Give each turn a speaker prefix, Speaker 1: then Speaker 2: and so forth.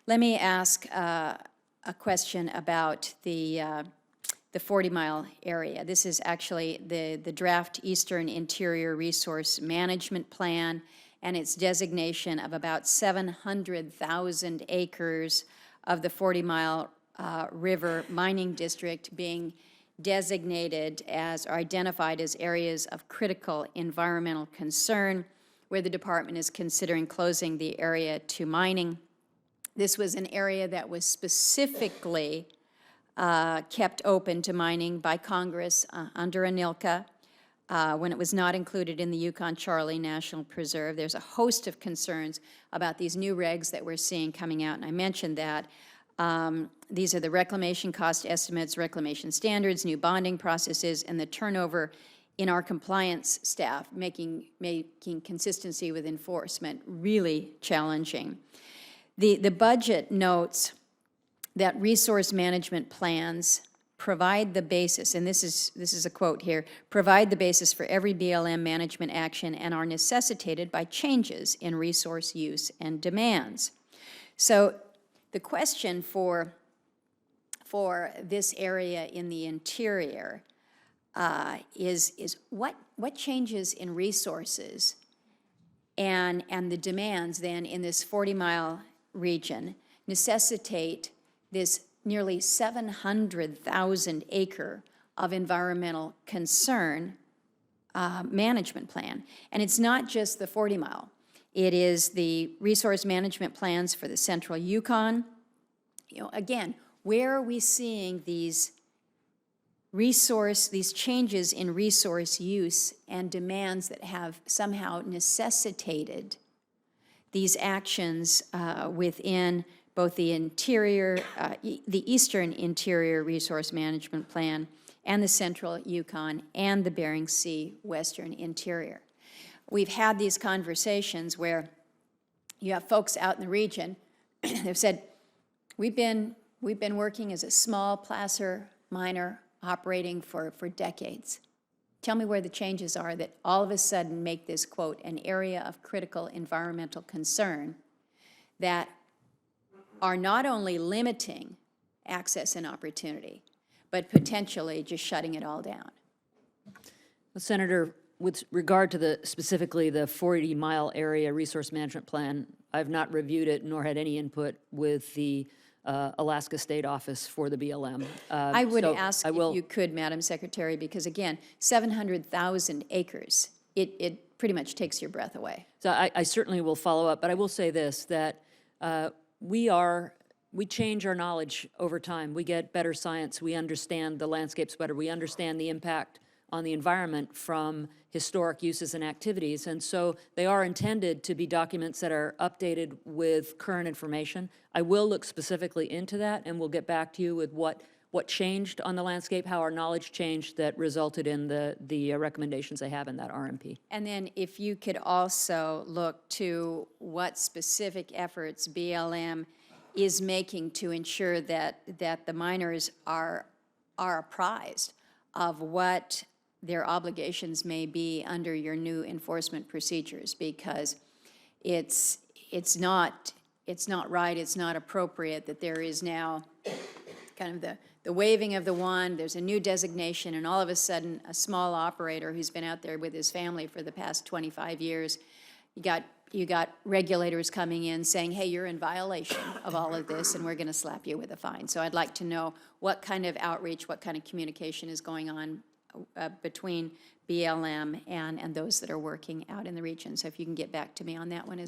Speaker 1: Let me ask a question about the Fortymile area. This is actually the draft Eastern Interior Resource Management Plan, and its designation of about 700,000 acres of the Fortymile River Mining District being designated as or identified as areas of critical environmental concern, where the department is considering closing the area to mining. This was an area that was specifically kept open to mining by Congress under ANILCA when it was not included in the Yukon-Charlie National Preserve. There's a host of concerns about these new regs that we're seeing coming out, and I mentioned that. These are the reclamation cost estimates, reclamation standards, new bonding processes, and the turnover in our compliance staff, making consistency with enforcement really challenging. The budget notes that resource management plans provide the basis, and this is a quote here, provide the basis for every BLM management action and are necessitated by changes in resource use and demands. So the question for this area in the interior is what changes in resources and the demands then in this 40-mile region necessitate this nearly 700,000 acre of environmental concern management plan. And it's not just the 40-mile. It is the resource management plans for the central Yukon. You know, again, where are we seeing these changes in resource use and demands that have somehow necessitated these actions within both the the Eastern Interior Resource Management Plan and the Central Yukon and the Bering Sea Western Interior? We've had these conversations where you have folks out in the region who've said, we've been working as a small placer miner operating for decades. Tell me where the changes are that all of a sudden make this, quote, an area of critical environmental concern that are not only limiting access and opportunity, but potentially just shutting it all down.
Speaker 2: Well, Senator, with regard to specifically the 40-mile area resource management plan, I've not reviewed it nor had any input with the Alaska State Office for the BLM.
Speaker 1: I would ask if you could, Madam Secretary, because again, 700,000 acres, it pretty much takes your breath away.
Speaker 2: So I certainly will follow up, but I will say this, that we change our knowledge over time. We get better science. We understand the landscapes better. We understand the impact on the environment from historic uses and activities. And so they are intended to be documents that are updated with current information. I will look specifically into that, and we'll get back to you with what changed on the landscape, how our knowledge changed that resulted in the recommendations they have in that RMP.
Speaker 1: And then if you could also look to what specific efforts BLM is making to ensure that the miners are apprised of what their obligations may be under your new enforcement procedures, because it's not right, it's not appropriate that there is now kind of the waving of the wand, there's a new designation, and all of a sudden a small operator who's been out there with his family for the past 25 years, you got regulators coming in saying, hey, you're in violation of all of this and we're going to slap you with a fine. So I'd like to know what kind of outreach, what kind of communication is going on between BLM and those that are working out in the region. So if you can get back to me on that one as well.